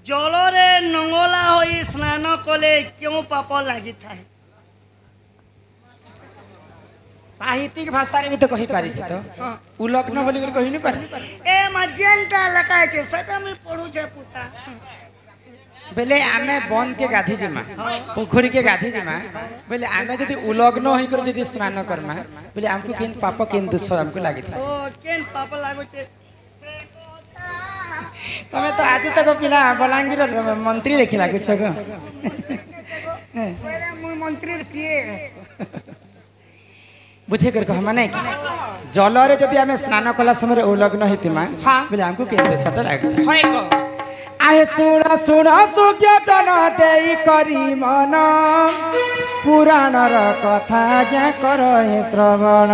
जलरे नंगला होई स्नान कले क्यों पाप लगी था साहित्यिक भाषा भी तो कही पारी तो उलग्न बोली कही नहीं पारी ए मजेंटा लकाय छे सेटा में पढू छे पुता बेले आमे बंद के गाधी जिमा पोखरी के गाधी जिमा बेले आमे जदी उलग्न होई कर जदी स्नान करमा बेले हमको किन पाप किन दुष्ट हमको लागि था ओ केन पाप लागो छे तमे तो आज तक पिला बलांगीर मंत्री लेखि लागु छ गो मु मंत्री पिए बुझे कर कह माने जल रे जदी आमे स्नान कला समय उलग्न हेतिमा बेले हमको किन दुष्ट लागि होय गो आए सुना सुना सुख्य जन देई करी मन पुराण र कथा ज्ञा कर हे श्रवण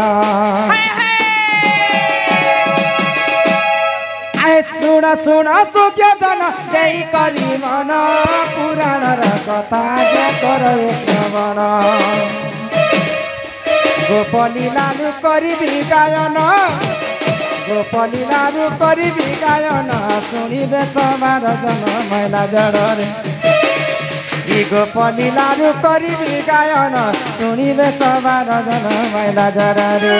आए सुना सुना सुख्य जन देई करी मन पुराण र कथा ज्ञा कर हे श्रवण गोपली लालु करी गायन गोपली लालु करी गायन शुणिबे सवार जन मैला जड़े गोपली लालु करी गायन शुणिबे सवार जन मैला जड़े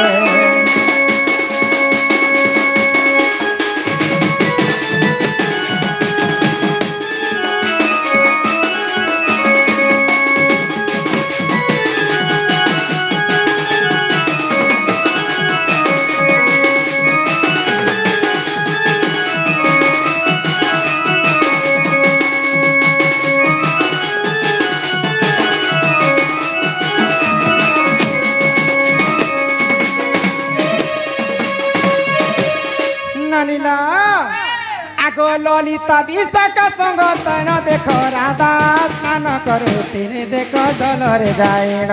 आगो ललिता विशाखा संग तन देख राधा स्नान करे तेरे देख जल रे जाएन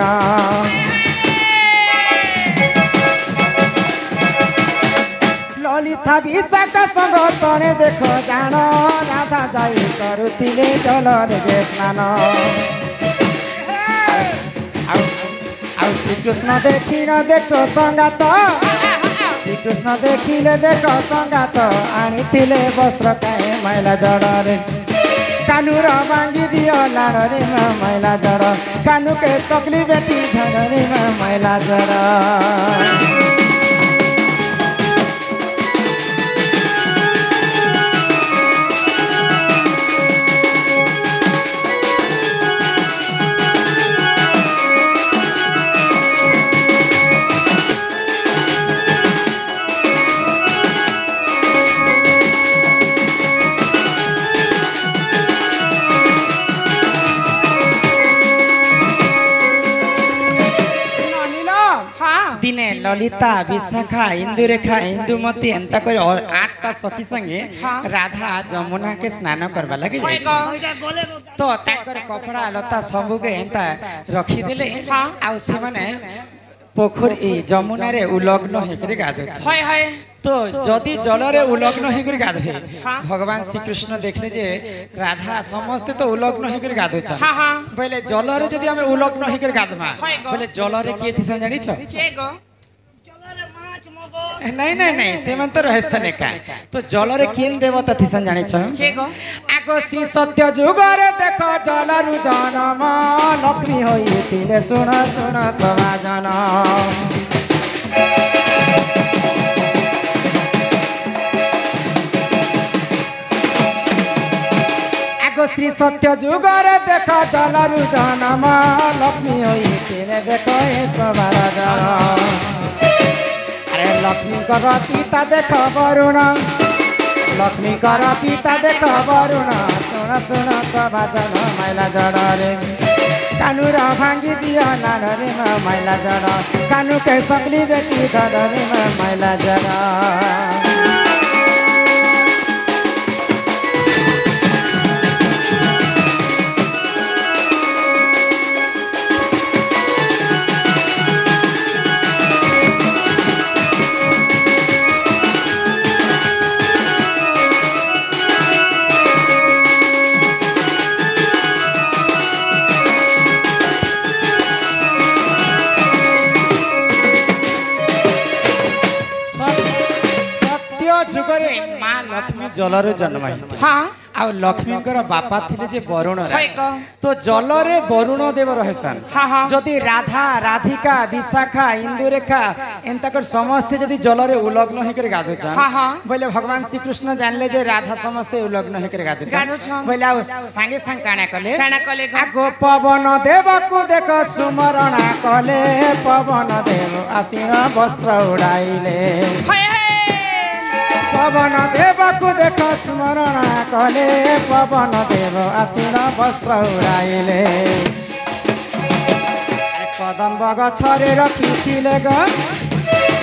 ललिता विशाखा संग तने देख जान राधा जाई करुतिले जल रे स्नान आउ श्री कृष्ण देखी न देख संगात श्री कृष्ण देखिले देख संगात आनी वस्त्र काए मैला जड़ कानू र बांगी दियो लाड़ रे मैला जड़ कानू के सकली बेटी धन रे मैला जड़ दिने ललिता विशाखा इंदुरेखा इंदुमती एंता कर 8टा सखी संगे राधा जमुना के स्नान करवा लगे तो ताकर कपड़ा लता सबु के एंता रखी देले आ से माने पोखरी जमुना रे उलग्न हेकरे गाधे हाय हाय तो जदि जल रे उलग्न हेकरे गाधे भगवान श्री कृष्ण देखले जे राधा समस्त तो उलग्न हेकरे गाधे छ पहले जल रे जदि हम उलग्न हेकरे गाधमा पहले जल रे के थिसन जानि छ के गो नहीं नहीं नहीं से मन तो रहस्य ने का तो जल रे केन देवता थिसन जानि छ के गो आगो श्री सत्य जुगर देख जल रु जनम लक्ष्मी होई तिले सुन सुन सवाजन आगो श्री सत्य जुगर देख जल रु जनम लक्ष्मी होई तिले देख ए सवार जन अरे लक्ष्मी कर पिता देख वरुण लक्ष्मी कर पिता देख वरुण सुन सुन सभाजन मैला जड़ रे कानू र भांगी दिया नान रे मैला जड़ कानू के सकली बेटी धर रे मैला जड़ जलर जन्म होइते हाँ आ लक्ष्मीकर बापा थिले जे वरुण होय राजा ग तो जलरे वरुण देव रहेसन हाँ हाँ जदि राधा राधिका विशाखा इंदुरेखा एंताकर समस्ते जदि जलरे उलग्न होकर गाधुछन हाँ हाँ बोले भगवान श्री कृष्ण जानले जे राधा समस्ते उलग्न होकर गाधुछन गाधुछन। बोले आ संगे संग काना कले काना कले ग आगो पवन देव को देख सुमरणा कले पवन देव आसीन वस्त्र उड़ाइले हाय हाय पवन देव को देख स्मरण कले पवन देव आसीन वस्त्र उड़ाइले कदम्ब गछरे रखिथिले ग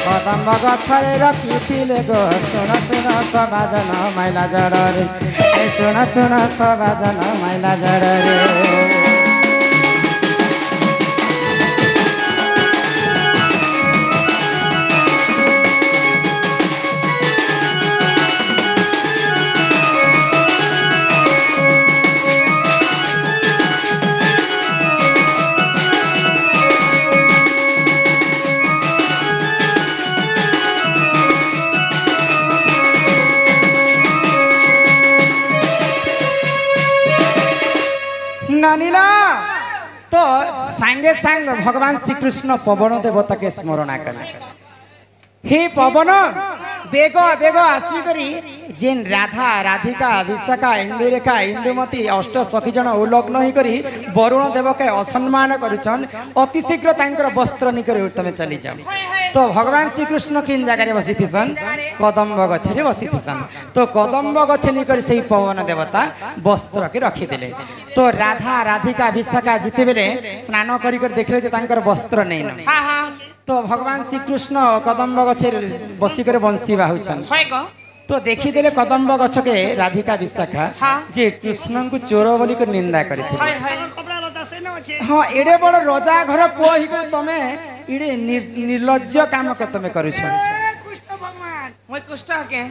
कदम्ब गछरे रखिथिले ग सुन सुन सबाजन मैला जडरे सुन सुन सबाजन मैला जडरे नानीला तो सांगे सांग भगवान श्री कृष्ण पवन देवता के स्मरण कले हे पवन बेग बेग आसी करी जेन राधा राधिका विशाखा इंदुरेखा इंदुमती अष्ट सखी जन उलग्न होई करी वरुण देव के असम्मान करुछन अति शीघ्र तांकर वस्त्र निकरी तुम चली जाओ तो भगवान श्री कृष्ण किन जगह बसिथिसन कदम्ब गछरे बसिथिसन तो कदम्ब गछ निकरी से पवन देवता वस्त्र के रखी देले तो राधा राधिका विशाखा जिते बेले स्नान करी कर देखले जे तांकर वस्त्र नै न हाँ हाँ तो भगवान श्री कृष्ण कदम्ब गछे बसी कर बंसी बाहुछन होय ग तो देखीदेले कदम्ब गछ के राधिका विशाखा हाँ। जे कृष्ण को चोर बोली कर निंदा करथिले हाय हाय कपड़ा लता से न अछि हाँ एडे बड़ रजा घर पुआ ही कर तमे इडे निर्लज्ज काम के तमे करू छ कृष्ण भगवान मोय कुष्ठ के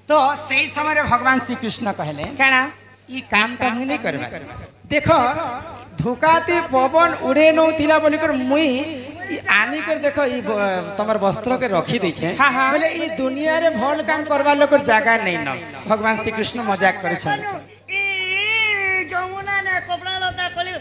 तो सही समय रे भगवान श्री कृष्ण कहले काना ई काम तो मुई नहीं करबा देखो धुकाती पवन उड़े नो थिला बोली कर मुई आनी कर देखो ई तमर वस्त्र के रखी दै छै हाँ, हाँ। बोले ई दुनिया रे भल काम करबा लोकर जगह नहीं न भगवान श्री कृष्ण मजाक करे छन ई जमुना ने कपड़ा लता कली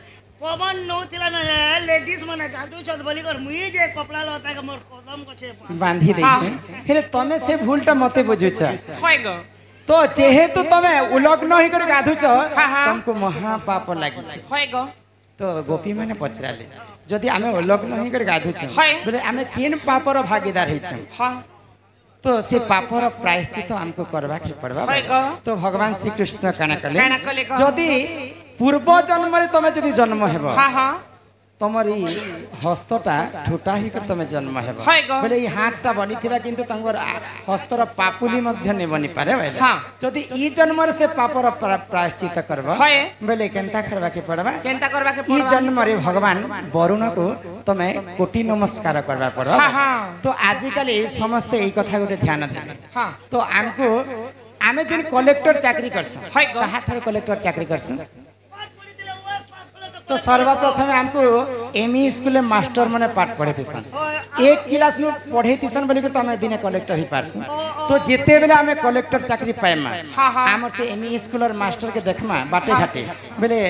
पवन नौतिला न लेडीज मने गादू छत बोली कर मुई जे कपड़ा लता के मोर कदम गछे बांधी दै छै हेले तमे से भूलटा मते बुझु छ होय ग तो जेहेतु तमे उलग्न होई कर गाधु छ हाँ, हाँ। तुमको महापाप लागि छ होय ग तो गोपी माने पचराले जदि आमे उलग्न होई कर गाधु छ हाय। बोले आमे केन पापर भागीदार होइ छ हाँ तो से पापर प्रायश्चित हमको करबा के पड़बा होय ग तो भगवान श्री कृष्ण काना काना कले कले ग जदि पूर्व जन्म रे तमे जदि जन्म हेबो हाँ हाँ तमरी हस्तटा ठुटा ही कर तमे जन्म हेबो होय ग बोले ई हाथटा बनी थिबा किंतु तंगर हस्तर पापुली मध्य ने बनी पारे भाई हाँ। जदि ई जन्म रे से पापर प्रायश्चित करबा होय। बोले केनता करबा के पड़बा केनता करबा के ई पड़बा जन्म रे भगवान वरुण को तमे कोटि नमस्कार करबा पड़बा हाँ हाँ तो आजिकल समस्त এই কথা गोटे ध्यान दे हाँ तो हमको आमे जन कलेक्टर चाकरी करछ हाय ग। कहा ठार कलेक्टर चाकरी करछ पास पड़ी दिले उस पास पले तो सर्वप्रथम हमको एमई स्कूल में मास्टर माने पाठ पढ़े थिसन एक क्लास में पढ़े थिसन बोली तो हमें दिने कलेक्टर ही पारस तो जेते बेला हमें कलेक्टर चाकरी पाएमा हाँ, हाँ। हमर से एमई स्कूल और मास्टर के देखमा बाटे घाटे बोले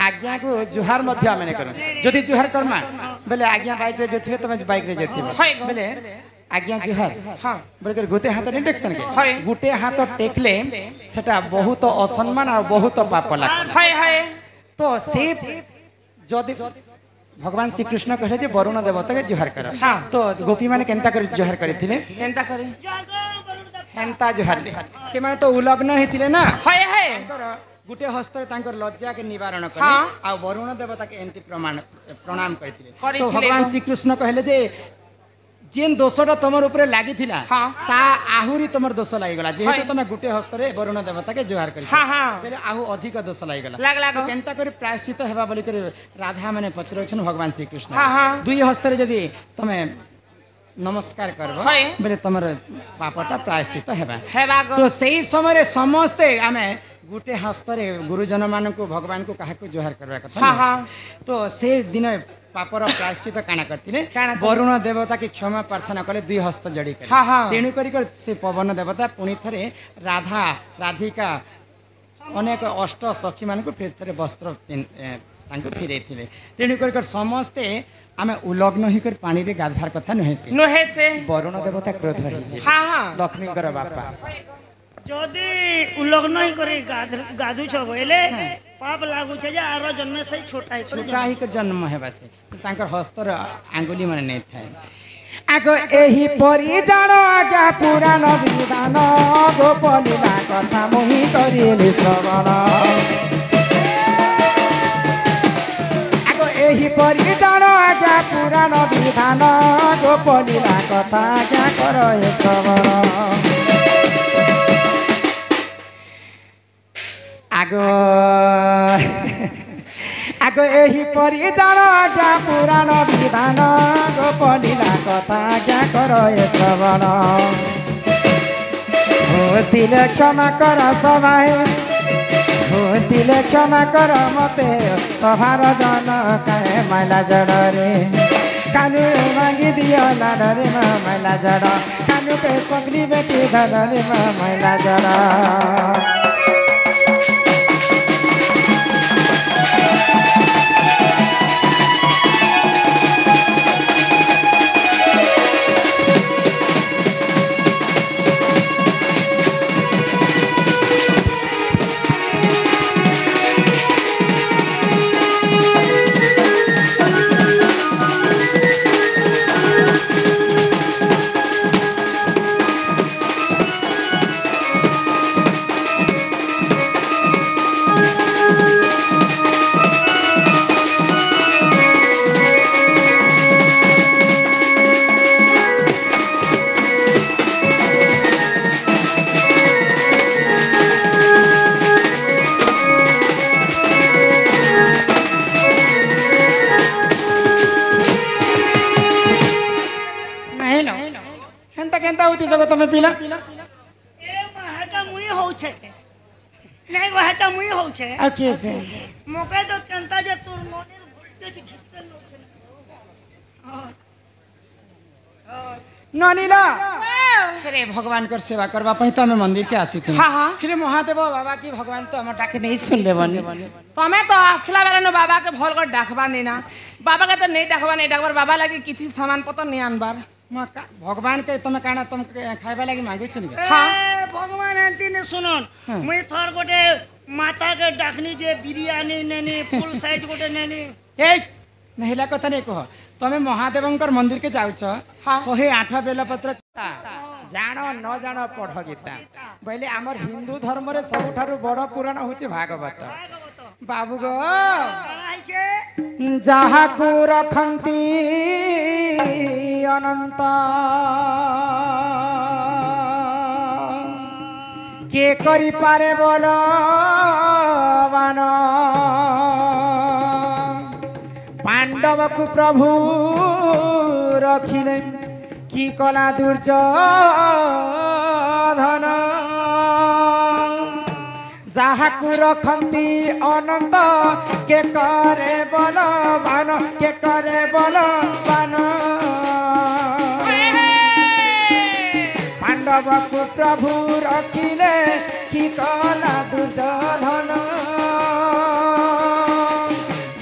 आज्ञा को जुहार मध्य हमें नहीं करू जदि जुहार करमा बोले आज्ञा बाइक रे जोथिबे तो मैं बाइक रे जोथिबे हाय ग। बोले आज्ञा जुहार हाँ बोले कर गोटे हाथ इंडक्शन हाय। के गोटे हाथ टेकले सेटा बहुत असम्मान और बहुत पाप लाग हाय हाय तो से जदि भगवान श्री कृष्ण कहे जे वरुण देवता के जुहार कर हाँ। तो गोपी माने केनता कर जुहार करथिले केनता करे जागो वरुण देव हेनता जुहार से माने तो उलग्न हिथिले ना हाय हाय गुटे हस्तर तांकर लज्जा के निवारण करे हाँ। आ वरुण देवता के एंती प्रणाम करथिले करथिले तो भगवान गो। श्री कृष्ण कहले जे जेन दोषटा तमर ऊपर लागि थिला हाँ। ता आहुरी तमर दोष लागि गला जेहेतु हाय। तमे गुटे हस्तरे वरुण देवता के जुहार करि हाँ हाँ पहले आहु अधिक दोष लागि गला लागला तो गो। केनता करे प्रायश्चित हेबा बोली करे राधा माने पचरछन भगवान श्री कृष्ण हाँ, हाँ। दुई हस्तरे यदि तमे नमस्कार करबो हाय। बोले तमर पापटा प्रायश्चित हेबा हेबा ग तो सही समय रे समस्ते आमे गुटे हस्तरे गुरुजन मान को भगवान को कहा जुहार करवा कथा हाँ हाँ तो से दिन पापर प्रायश्चित काना करथिले वरुण देवता की क्षमा प्रार्थना कले दुई हस्त जड़ी कर हाँ हाँ तेणु करी से पवन देवता पुणी थरे राधा राधिका अनेक अष्ट सखी मान को फिर थरे वस्त्र फिरे तेणु कर समस्ते आमे उलग्न ही कर पानी रे गाधार कथा नुहे से वरुण देवता क्रोध रही हाँ हाँ लक्ष्मी कर बापा যদি উলগ্ন হি করে গাধুছ বইলে পাপ লাগুছে যে আর জন্মে সেই ছোটা হি छोटा ही कर जन्म हेबा से तांकर हस्तर आंगुली माने नै थाए आगो एही परि जान आज्ञा पुराण विधान गोपलीला कथा मोहि करिले श्रवण आगो एही परि जान आज्ञा पुराण विधान गोपलीला कथा आज्ञा कर हे श्रवण आगो आगो एही परि जान आज्ञा पुराण विधान गोपलीला कथा आज्ञा कर हे श्रवण होतिले क्षमा कर सभाए होतिले क्षमा कर मते सभार जन काहे मैला जड़ रे कानु मांगी दियो लाड रे मैला जड़ कानु पे सगली बेटी धन रे मैला जड़ तमे पिला ए हाटा मुई होछे नहीं वो हाटा मुई होछे आ के से मोके तो कंता जे तोर मोनेर वोल्टेज खिस्ते नो छे ननीला अरे भगवान कर सेवा करबा पहिता में मंदिर के आसी थी हाँ हाँ फिर महादेव बाबा की भगवान तो हमर डाके नहीं सुन लेबनी तमे तो आसला बेला बाबा के भल कर डाकबा नहीं ना बाबा के तो नहीं डाकबार बाबा लगे किसी सामान पतर नहीं आनबार भगवान के तुम काना तुम खाइबा लागि मांगे छिन के हां भगवान एंती ने सुनन मुई थर गोटे माता के डाकनी जे बिरयानी नेनी फुल साइज गोटे नेनी ए नहिला कथा नहीं कह तमे महादेवंकर मंदिर के जाउ छ 108 बेलपत्र जानो न जानो पढ़ गीता पहले हमर हिंदू धर्म रे सबठारु बड़ पुराण होचे भागवत बाबू गो जहा को रखंती अनंत के करी पारे बोलो बान पांडव को प्रभु रखिले की कला दुर्योधन जहा को रखंती अनंत के करे बलवान के करे बलवान पांडव को प्रभु रखिले की कला दुर्योधन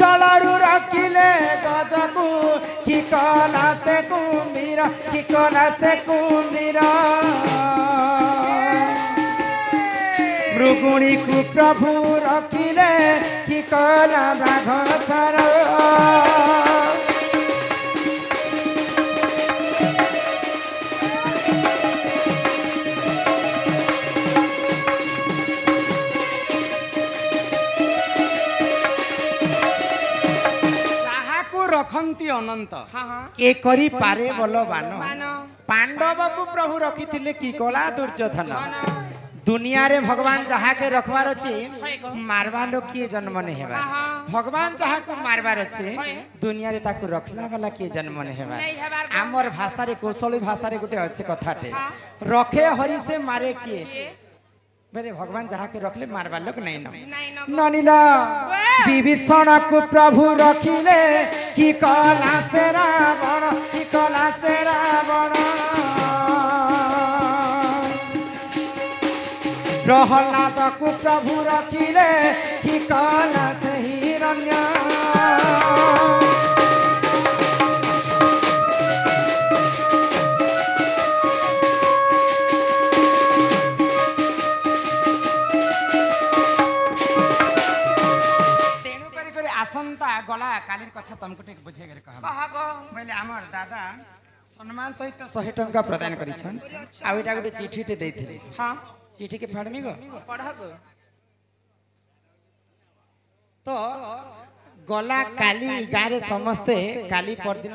जलरू रखिले गजबू की कला से कुम्भीर की कला से कुम्भीर मृगुणी को प्रभु रखिले की कला बाघ छर रखंती अनंत के करी पारे बलवान पांडव को प्रभु रखिथिले की कला दुर्योधन दुनिया रे भगवान जहा के रखबार अछि मारवा लोग किए जन्म नहीं हेबा भगवान जहा को मारबार अछि दुनिया रे ताकू रखला वाला किए जन्म नहीं हेबा हमर भाषा रे कौशली भाषा रे गुटे अछि कथाटे रखे हरि से मारे किए बेरे भगवान जहाँ के रखले मारवा लोग नहीं न नहीं न ननिला विभीषण को प्रभु रखिले कि कला से रावण कि कला से रावण प्रहलाद को प्रभु रखिले कि कला से हिरण्य आसंता गला काली कथा तुमको टेक बुझे गरे कहब मैले हमर दादा सम्मान सहित 100 टंका प्रदान करी छन आ ओइटा गुटे चिठी ते दैथिले हां चिठी के फाड़मी गो पढ़ गो तो गला काली गारे समस्ते काली परदिन